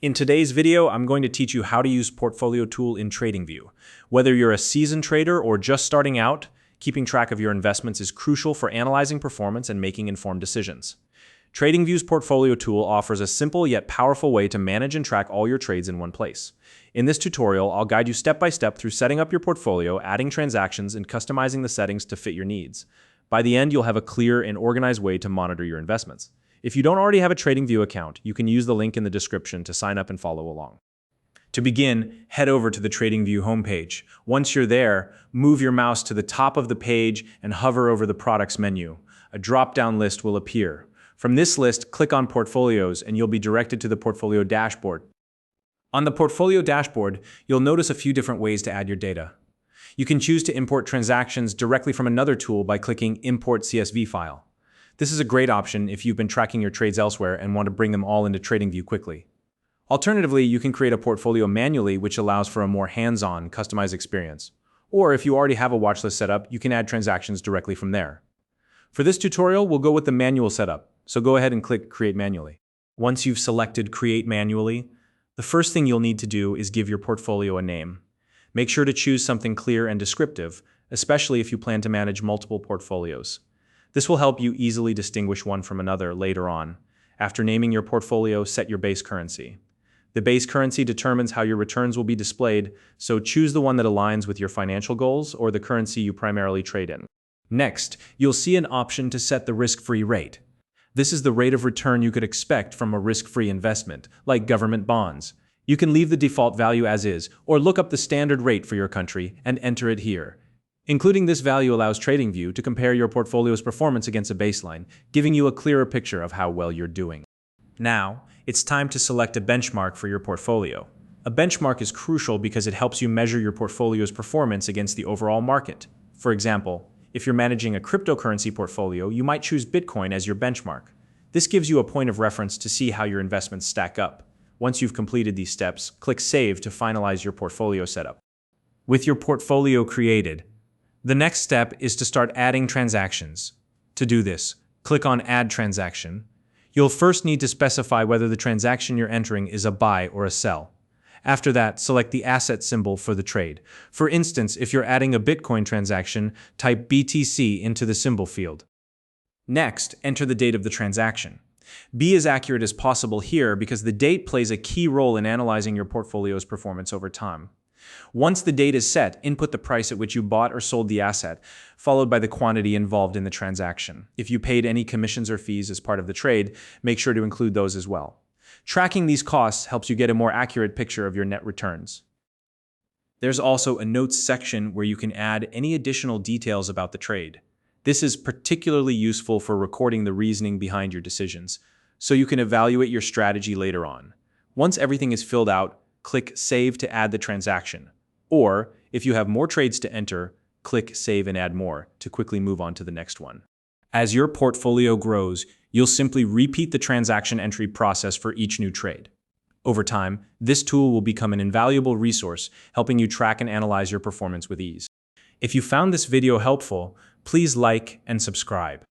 In today's video, I'm going to teach you how to use Portfolio Tool in Tradingview. Whether you're a seasoned trader or just starting out, keeping track of your investments is crucial for analyzing performance and making informed decisions. Tradingview's Portfolio Tool offers a simple yet powerful way to manage and track all your trades in one place. In this tutorial, I'll guide you step by step through setting up your portfolio, adding transactions, and customizing the settings to fit your needs. By the end, you'll have a clear and organized way to monitor your investments. If you don't already have a Tradingview account, you can use the link in the description to sign up and follow along. To begin, head over to the Tradingview homepage. Once you're there, move your mouse to the top of the page and hover over the Products menu. A drop-down list will appear. From this list, click on Portfolios and you'll be directed to the Portfolio dashboard. On the Portfolio dashboard, you'll notice a few different ways to add your data. You can choose to import transactions directly from another tool by clicking Import CSV File. This is a great option if you've been tracking your trades elsewhere and want to bring them all into Tradingview quickly. Alternatively, you can create a portfolio manually, which allows for a more hands-on, customized experience. Or if you already have a watchlist set up, you can add transactions directly from there. For this tutorial, we'll go with the manual setup, so go ahead and click Create Manually. Once you've selected Create Manually, the first thing you'll need to do is give your portfolio a name. Make sure to choose something clear and descriptive, especially if you plan to manage multiple portfolios. This will help you easily distinguish one from another later on. After naming your portfolio, set your base currency. The base currency determines how your returns will be displayed, so choose the one that aligns with your financial goals or the currency you primarily trade in. Next, you'll see an option to set the risk-free rate. This is the rate of return you could expect from a risk-free investment, like government bonds. You can leave the default value as is, or look up the standard rate for your country and enter it here. Including this value allows Tradingview to compare your portfolio's performance against a baseline, giving you a clearer picture of how well you're doing. Now, it's time to select a benchmark for your portfolio. A benchmark is crucial because it helps you measure your portfolio's performance against the overall market. For example, if you're managing a cryptocurrency portfolio, you might choose Bitcoin as your benchmark. This gives you a point of reference to see how your investments stack up. Once you've completed these steps, click Save to finalize your portfolio setup. With your portfolio created, the next step is to start adding transactions. To do this, click on Add Transaction. You'll first need to specify whether the transaction you're entering is a buy or a sell. After that, select the asset symbol for the trade. For instance, if you're adding a Bitcoin transaction, type BTC into the symbol field. Next, enter the date of the transaction. Be as accurate as possible here because the date plays a key role in analyzing your portfolio's performance over time. Once the date is set, input the price at which you bought or sold the asset, followed by the quantity involved in the transaction. If you paid any commissions or fees as part of the trade, make sure to include those as well. Tracking these costs helps you get a more accurate picture of your net returns. There's also a notes section where you can add any additional details about the trade. This is particularly useful for recording the reasoning behind your decisions, so you can evaluate your strategy later on. Once everything is filled out, click Save to add the transaction. Or, if you have more trades to enter, click Save and Add More to quickly move on to the next one. As your portfolio grows, you'll simply repeat the transaction entry process for each new trade. Over time, this tool will become an invaluable resource, helping you track and analyze your performance with ease. If you found this video helpful, please like and subscribe.